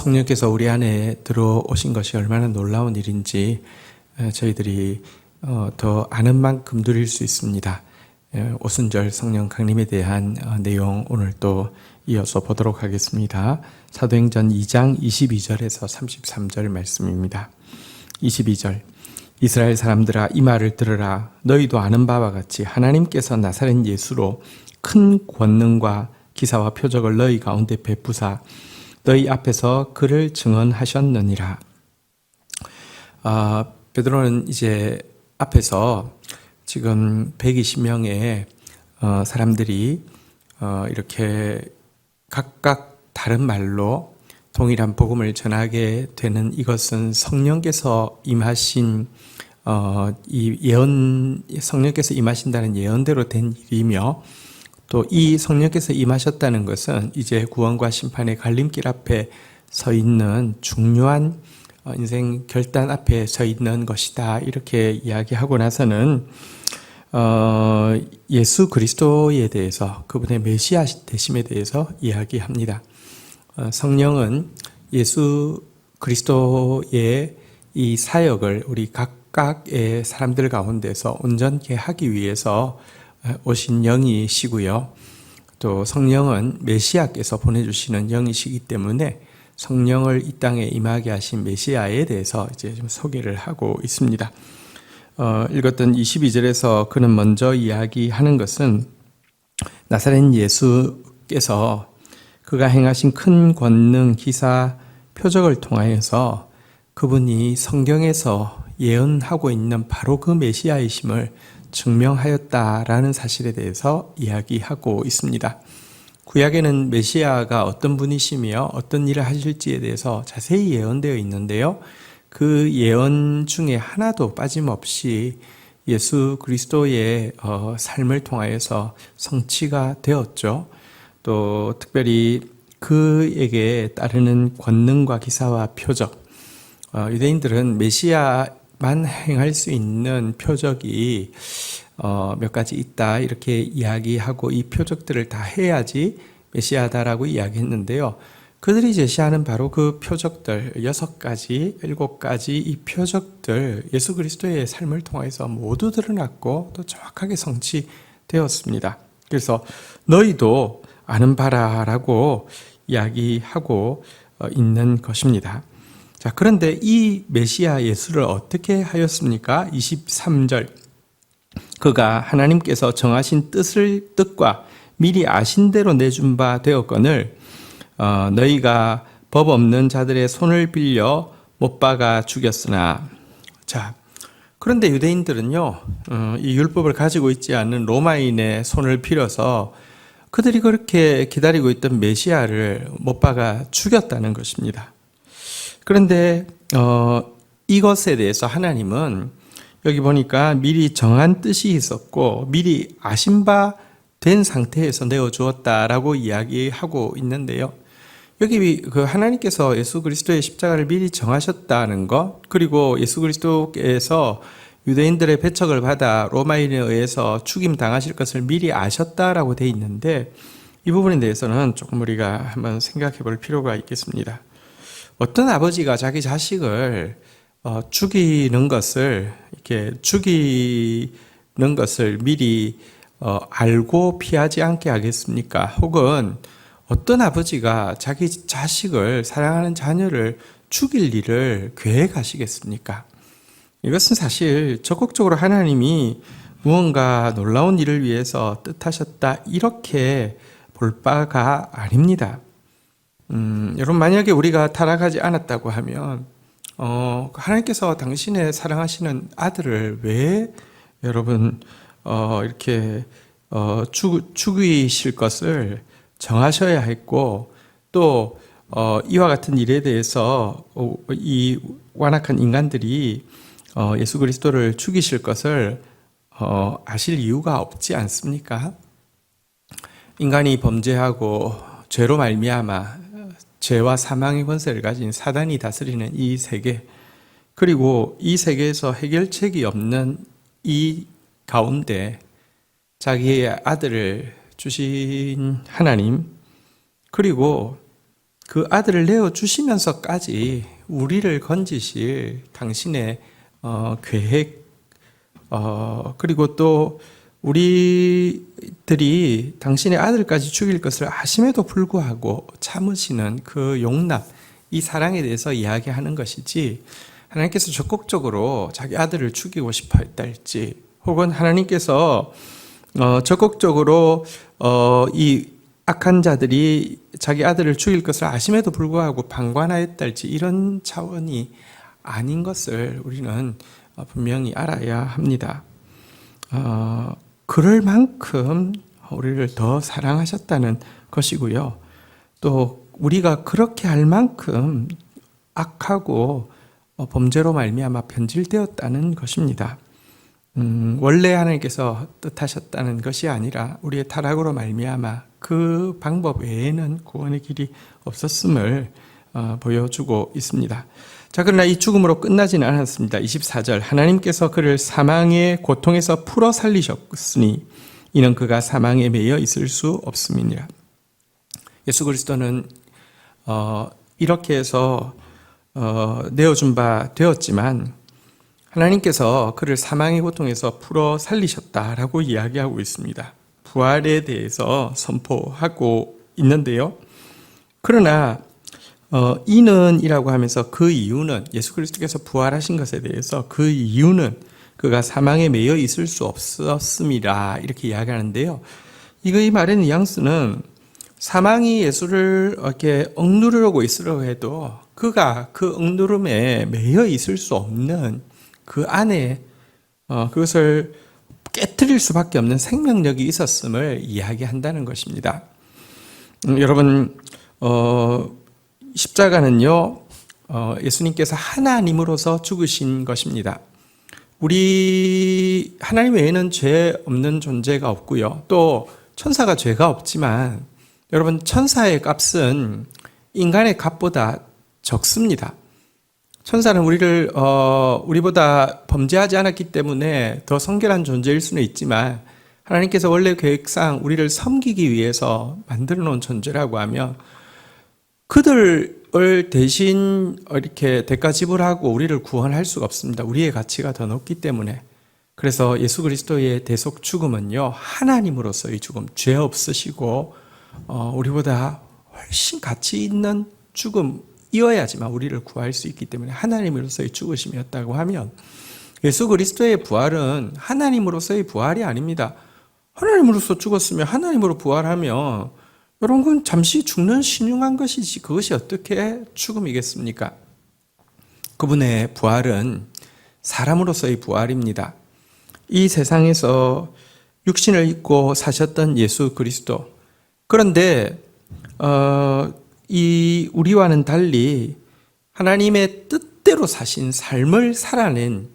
성령께서 우리 안에 들어오신 것이 얼마나 놀라운 일인지 저희들이 더 아는 만큼 누릴 수 있습니다. 오순절 성령 강림에 대한 내용 오늘 또 이어서 보도록 하겠습니다. 사도행전 2장 22절에서 33절 말씀입니다. 22절 이스라엘 사람들아 이 말을 들으라. 너희도 아는 바와 같이 하나님께서 나사렛 예수로 큰 권능과 기사와 표적을 너희 가운데 베푸사 너희 앞에서 그를 증언하셨느니라. 베드로는 이제 앞에서 지금 120명의 사람들이 이렇게 각각 다른 말로 동일한 복음을 전하게 되는 이것은 성령께서 임하신 성령께서 임하신다는 예언대로 된 일이며, 또 이 성령께서 임하셨다는 것은 이제 구원과 심판의 갈림길 앞에 서 있는 중요한 인생 결단 앞에 서 있는 것이다. 이렇게 이야기하고 나서는 예수 그리스도에 대해서, 그분의 메시아 되심에 대해서 이야기합니다. 성령은 예수 그리스도의 이 사역을 우리 각각의 사람들 가운데서 온전케 하기 위해서 오신 영이시고요. 또 성령은 메시아께서 보내주시는 영이시기 때문에 성령을 이 땅에 임하게 하신 메시아에 대해서 이제 좀 소개를 하고 있습니다. 읽었던 22절에서 그는 먼저 이야기하는 것은 나사렛 예수께서 그가 행하신 큰 권능, 기사, 표적을 통하여서 그분이 성경에서 예언하고 있는 바로 그 메시아이심을 증명하였다라는 사실에 대해서 이야기하고 있습니다. 구약에는 메시아가 어떤 분이시며 어떤 일을 하실지에 대해서 자세히 예언되어 있는데요. 그 예언 중에 하나도 빠짐없이 예수 그리스도의 삶을 통하여서 성취가 되었죠. 또 특별히 그에게 따르는 권능과 기사와 표적, 유대인들은 메시아만 행할 수 있는 표적이 몇 가지 있다 이렇게 이야기하고 이 표적들을 다 해야지 메시아다라고 이야기했는데요. 그들이 제시하는 바로 그 표적들 6가지, 7가지 이 표적들 예수 그리스도의 삶을 통해서 모두 드러났고 또 정확하게 성취되었습니다. 그래서 너희도 아는 바라라고 이야기하고 있는 것입니다. 자, 그런데 이 메시아 예수를 어떻게 하였습니까? 23절 그가 하나님께서 정하신 뜻과 미리 아신 대로 내준 바 되었거늘 너희가 법 없는 자들의 손을 빌려 못 박아 죽였으나. 자, 그런데 유대인들은요, 이 율법을 가지고 있지 않은 로마인의 손을 빌어서 그들이 그렇게 기다리고 있던 메시아를 못 박아 죽였다는 것입니다. 그런데 이것에 대해서 하나님은 여기 보니까 미리 정한 뜻이 있었고 미리 아신 바 된 상태에서 내어주었다라고 이야기하고 있는데요. 여기 그 하나님께서 예수 그리스도의 십자가를 미리 정하셨다는 것, 그리고 예수 그리스도께서 유대인들의 배척을 받아 로마인에 의해서 죽임 당하실 것을 미리 아셨다라고 되어 있는데, 이 부분에 대해서는 조금 우리가 한번 생각해 볼 필요가 있겠습니다. 어떤 아버지가 자기 자식을 죽이는 것을 미리 알고 피하지 않게 하겠습니까? 혹은 어떤 아버지가 자기 자식을, 사랑하는 자녀를 죽일 일을 계획하시겠습니까? 이것은 사실 적극적으로 하나님이 무언가 놀라운 일을 위해서 뜻하셨다 이렇게 볼 바가 아닙니다. 여러분, 만약에 우리가 타락하지 않았다고 하면 하나님께서 당신의 사랑하시는 아들을 왜 여러분 이렇게 죽이실 것을 정하셔야 했고, 또 이와 같은 일에 대해서 이 완악한 인간들이 예수 그리스도를 죽이실 것을 아실 이유가 없지 않습니까? 인간이 범죄하고 죄로 말미암아 죄와 사망의 권세를 가진 사단이 다스리는 이 세계, 그리고 이 세계에서 해결책이 없는 이 가운데 자기의 아들을 주신 하나님, 그리고 그 아들을 내어주시면서까지 우리를 건지실 당신의 계획, 그리고 또 우리들이 당신의 아들까지 죽일 것을 아심에도 불구하고 참으시는 그 용납, 이 사랑에 대해서 이야기하는 것이지, 하나님께서 적극적으로 자기 아들을 죽이고 싶어 했다 할지, 혹은 하나님께서 적극적으로 이 악한 자들이 자기 아들을 죽일 것을 아심에도 불구하고 방관하였다 할지, 이런 차원이 아닌 것을 우리는 분명히 알아야 합니다. 그럴 만큼 우리를 더 사랑하셨다는 것이고요. 또 우리가 그렇게 할 만큼 악하고 범죄로 말미암아 변질되었다는 것입니다. 원래 하나님께서 뜻하셨다는 것이 아니라 우리의 타락으로 말미암아 그 방법 외에는 구원의 길이 없었음을 보여주고 있습니다. 자, 그러나 이 죽음으로 끝나지는 않았습니다. 24절, 하나님께서 그를 사망의 고통에서 풀어 살리셨으니 이는 그가 사망에 매여 있을 수 없음이니라. 예수 그리스도는 이렇게 해서 내어준 바 되었지만 하나님께서 그를 사망의 고통에서 풀어 살리셨다라고 이야기하고 있습니다. 부활에 대해서 선포하고 있는데요. 그러나 이는 이라고 하면서 그 이유는, 예수 그리스도께서 부활하신 것에 대해서 그 이유는 그가 사망에 매여 있을 수 없었음이라 이렇게 이야기하는데요. 이 말의 뉘앙스는 사망이 예수를 이렇게 억누르려고 있으려고 해도 그가 그 억누름에 매여 있을 수 없는 그 안에 그것을 깨트릴 수밖에 없는 생명력이 있었음을 이야기한다는 것입니다. 여러분, 십자가는요, 예수님께서 하나님으로서 죽으신 것입니다. 우리 하나님 외에는 죄 없는 존재가 없고요. 또 천사가 죄가 없지만 여러분, 천사의 값은 인간의 값보다 적습니다. 천사는 우리보다 범죄하지 않았기 때문에 더 성결한 존재일 수는 있지만 하나님께서 원래 계획상 우리를 섬기기 위해서 만들어 놓은 존재라고 하면 그들을 대신 이렇게 대가 지불하고 우리를 구원할 수가 없습니다. 우리의 가치가 더 높기 때문에. 그래서 예수 그리스도의 대속 죽음은요, 하나님으로서의 죽음, 죄 없으시고 우리보다 훨씬 가치 있는 죽음이어야지만 우리를 구할 수 있기 때문에 하나님으로서의 죽으심이었다고 하면 예수 그리스도의 부활은 하나님으로서의 부활이 아닙니다. 하나님으로서 죽었으면 하나님으로 부활하면 여러분, 그건 잠시 죽는 신용한 것이지 그것이 어떻게 죽음이겠습니까? 그분의 부활은 사람으로서의 부활입니다. 이 세상에서 육신을 입고 사셨던 예수 그리스도. 그런데 이 우리와는 달리 하나님의 뜻대로 사신 삶을 살아낸,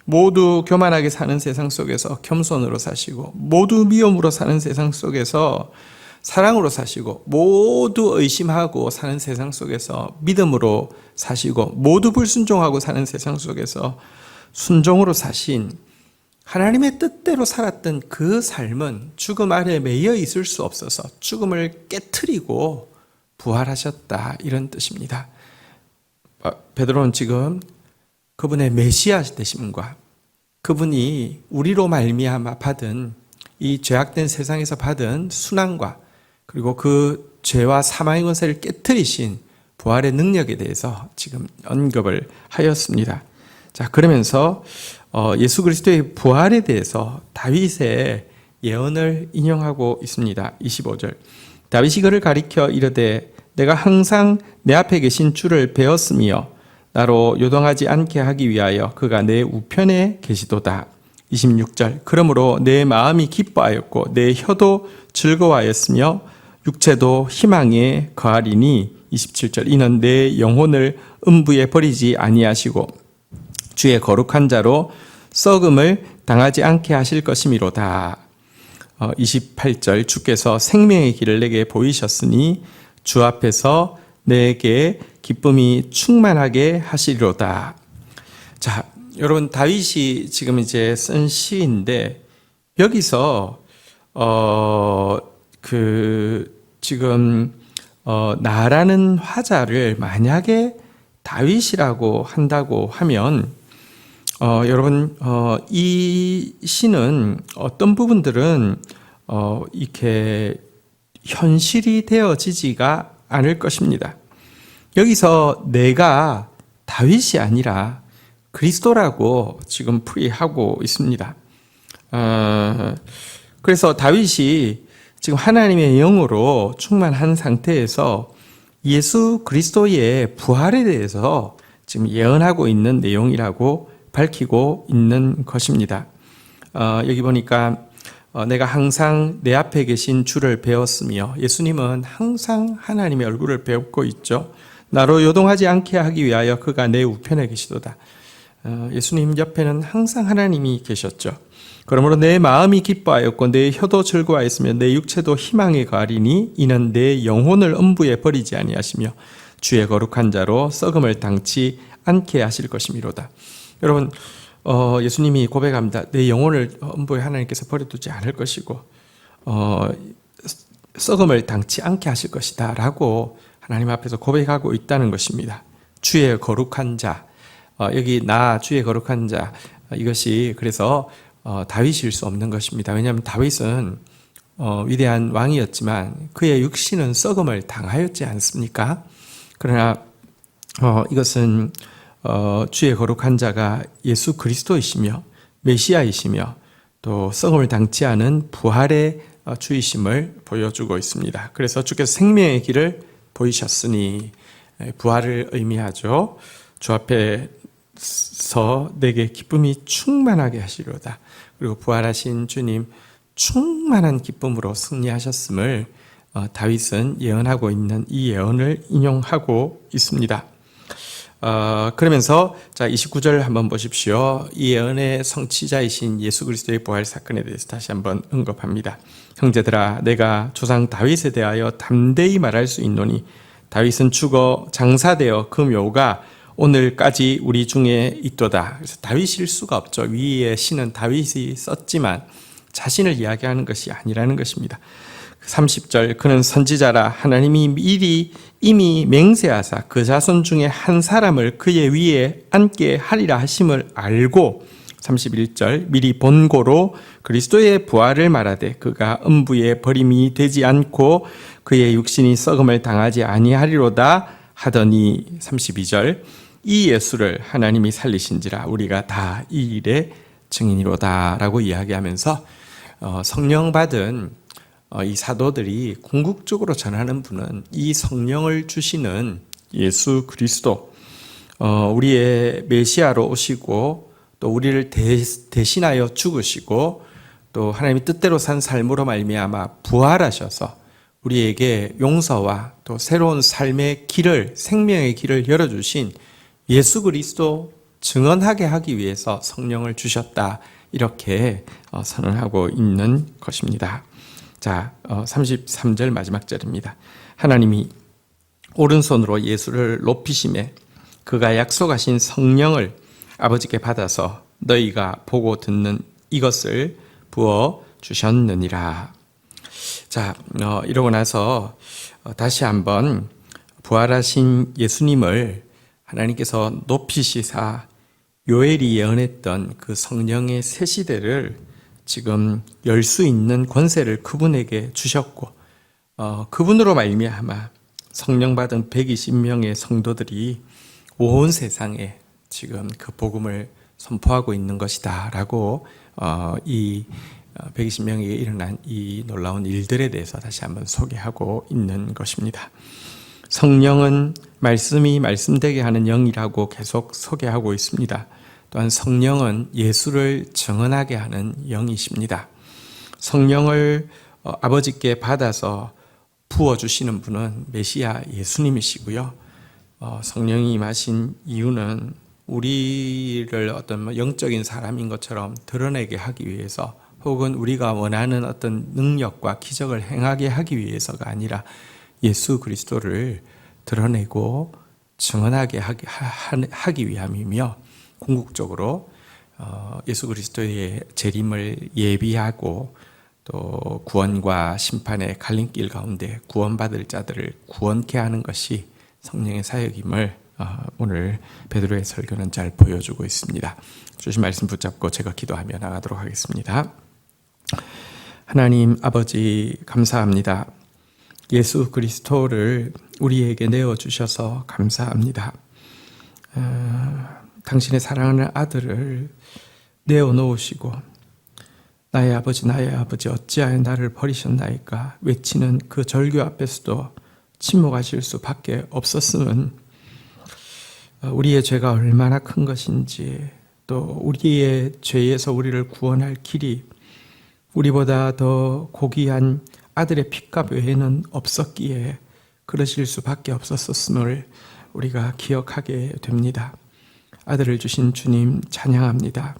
모두 교만하게 사는 세상 속에서 겸손으로 사시고, 모두 미움으로 사는 세상 속에서 사랑으로 사시고, 모두 의심하고 사는 세상 속에서 믿음으로 사시고, 모두 불순종하고 사는 세상 속에서 순종으로 사신 하나님의 뜻대로 살았던 그 삶은 죽음 아래 매여 있을 수 없어서 죽음을 깨트리고 부활하셨다, 이런 뜻입니다. 베드로는 지금 그분의 메시아 되심과 그분이 우리로 말미암아 받은 이 죄악된 세상에서 받은 순환과 그리고 그 죄와 사망의 권세를 깨트리신 부활의 능력에 대해서 지금 언급을 하였습니다. 자, 그러면서 예수 그리스도의 부활에 대해서 다윗의 예언을 인용하고 있습니다. 25절. 다윗이 그를 가리켜 이르되 내가 항상 내 앞에 계신 주를 배웠으며 나로 요동하지 않게 하기 위하여 그가 내 우편에 계시도다. 26절. 그러므로 내 마음이 기뻐하였고 내 혀도 즐거워하였으며 육체도 희망에 거하리니. 27절. 이는 내 영혼을 음부에 버리지 아니하시고 주의 거룩한 자로 썩음을 당하지 않게 하실 것이미로다. 28절. 주께서 생명의 길을 내게 보이셨으니 주 앞에서 내게 기쁨이 충만하게 하시리로다. 자, 여러분, 다윗이 지금 이제 쓴 시인데 여기서 지금 나라는 화자를 만약에 다윗이라고 한다고 하면 여러분 이 시는 어떤 부분들은 이렇게 현실이 되어지지가 않을 것입니다. 여기서 내가 다윗이 아니라 그리스도라고 지금 풀이하고 있습니다. 그래서 다윗이 지금 하나님의 영으로 충만한 상태에서 예수 그리스도의 부활에 대해서 지금 예언하고 있는 내용이라고 밝히고 있는 것입니다. 여기 보니까 내가 항상 내 앞에 계신 주를 배웠으며, 예수님은 항상 하나님의 얼굴을 배우고 있죠. 나로 요동하지 않게 하기 위하여 그가 내 우편에 계시도다. 예수님 옆에는 항상 하나님이 계셨죠. 그러므로 내 마음이 기뻐하였고 내 혀도 즐거워하였으며 내 육체도 희망에 거하리니 이는 내 영혼을 음부에 버리지 아니하시며 주의 거룩한 자로 썩음을 당치 않게 하실 것이미로다. 여러분, 예수님이 고백합니다. 내 영혼을 음부에 하나님께서 버려두지 않을 것이고 썩음을 당치 않게 하실 것이다 라고 하나님 앞에서 고백하고 있다는 것입니다. 주의 거룩한 자, 여기 나 주의 거룩한 자, 이것이 그래서 다윗일 수 없는 것입니다. 왜냐하면 다윗은 위대한 왕이었지만 그의 육신은 썩음을 당하였지 않습니까? 그러나 이것은 주의 거룩한 자가 예수 그리스도이시며 메시아이시며 또 썩음을 당치 않은 부활의 주이심을 보여주고 있습니다. 그래서 주께서 생명의 길을 보이셨으니, 부활을 의미하죠. 주 앞에서 내게 기쁨이 충만하게 하시리로다. 그리고 부활하신 주님 충만한 기쁨으로 승리하셨음을 다윗은 예언하고 있는 이 예언을 인용하고 있습니다. 그러면서 자 29절 한번 보십시오. 이 예언의 성취자이신 예수 그리스도의 부활 사건에 대해서 다시 한번 언급합니다. 형제들아, 내가 조상 다윗에 대하여 담대히 말할 수 있노니 다윗은 죽어 장사되어 그 묘가 오늘까지 우리 중에 있도다. 그래서 다윗일 수가 없죠. 위에 시는 다윗이 썼지만 자신을 이야기하는 것이 아니라는 것입니다. 30절, 그는 선지자라 하나님이 미리 이미 맹세하사 그 자손 중에 한 사람을 그의 위에 앉게 하리라 하심을 알고, 31절, 미리 본고로 그리스도의 부활을 말하되 그가 음부에 버림이 되지 않고 그의 육신이 썩음을 당하지 아니하리로다 하더니, 32절, 이 예수를 하나님이 살리신지라 우리가 다 이 일의 증인이로다 라고 이야기하면서 성령 받은 이 사도들이 궁극적으로 전하는 분은 이 성령을 주시는 예수 그리스도, 우리의 메시아로 오시고 또 우리를 대신하여 죽으시고 또 하나님의 뜻대로 산 삶으로 말미암아 부활하셔서 우리에게 용서와 또 새로운 삶의 길을, 생명의 길을 열어주신 예수 그리스도 증언하게 하기 위해서 성령을 주셨다, 이렇게 선언하고 있는 것입니다. 자, 33절 마지막 절입니다. 하나님이 오른손으로 예수를 높이심에 그가 약속하신 성령을 아버지께 받아서 너희가 보고 듣는 이것을 부어 주셨느니라. 자, 이러고 나서 다시 한번 부활하신 예수님을 하나님께서 높이시사 요엘이 예언했던 그 성령의 새 시대를 지금 열 수 있는 권세를 그분에게 주셨고, 그분으로 말미암아 성령 받은 120명의 성도들이 온 세상에 지금 그 복음을 선포하고 있는 것이다 라고 이 120명에게 일어난 이 놀라운 일들에 대해서 다시 한번 소개하고 있는 것입니다. 성령은 말씀이 말씀되게 하는 영이라고 계속 소개하고 있습니다. 또한 성령은 예수를 증언하게 하는 영이십니다. 성령을 아버지께 받아서 부어주시는 분은 메시아 예수님이시고요. 성령이 임하신 이유는 우리를 어떤 영적인 사람인 것처럼 드러내게 하기 위해서, 혹은 우리가 원하는 어떤 능력과 기적을 행하게 하기 위해서가 아니라 예수 그리스도를 드러내고 증언하게 하기 위함이며, 궁극적으로 예수 그리스도의 재림을 예비하고 또 구원과 심판의 갈림길 가운데 구원받을 자들을 구원케 하는 것이 성령의 사역임을 오늘 베드로의 설교는 잘 보여주고 있습니다. 주신 말씀 붙잡고 제가 기도하며 나가도록 하겠습니다. 하나님 아버지 감사합니다. 예수 그리스도를 우리에게 내어주셔서 감사합니다. 당신의 사랑하는 아들을 내어놓으시고 나의 아버지 어찌하여 나를 버리셨나이까 외치는 그 절규 앞에서도 침묵하실 수밖에 없었음은 우리의 죄가 얼마나 큰 것인지 또 우리의 죄에서 우리를 구원할 길이 우리보다 더 고귀한 아들의 핏값 외에는 없었기에 그러실 수밖에 없었음을 우리가 기억하게 됩니다. 아들을 주신 주님 찬양합니다.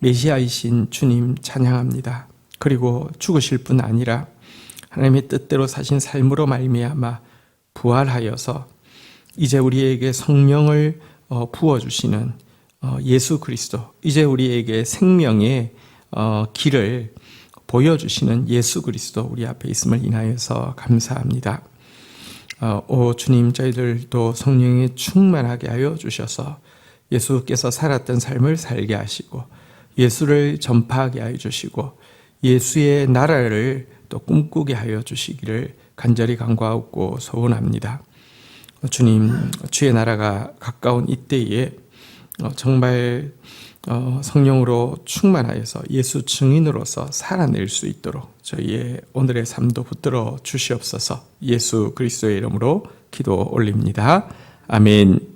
메시아이신 주님 찬양합니다. 그리고 죽으실 뿐 아니라 하나님의 뜻대로 사신 삶으로 말미암아 부활하여서 이제 우리에게 성령을 부어주시는 예수 그리스도, 이제 우리에게 생명의 길을 보여주시는 예수 그리스도 우리 앞에 있음을 인하여서 감사합니다. 오 주님, 저희들도 성령에 충만하게 하여 주셔서 예수께서 살았던 삶을 살게 하시고 예수를 전파하게 하여 주시고 예수의 나라를 또 꿈꾸게 하여 주시기를 간절히 간구하고 소원합니다. 주님, 주의 나라가 가까운 이때에 정말 성령으로 충만하여서 예수 증인으로서 살아낼 수 있도록 저희의 오늘의 삶도 붙들어 주시옵소서. 예수 그리스도의 이름으로 기도 올립니다. 아멘.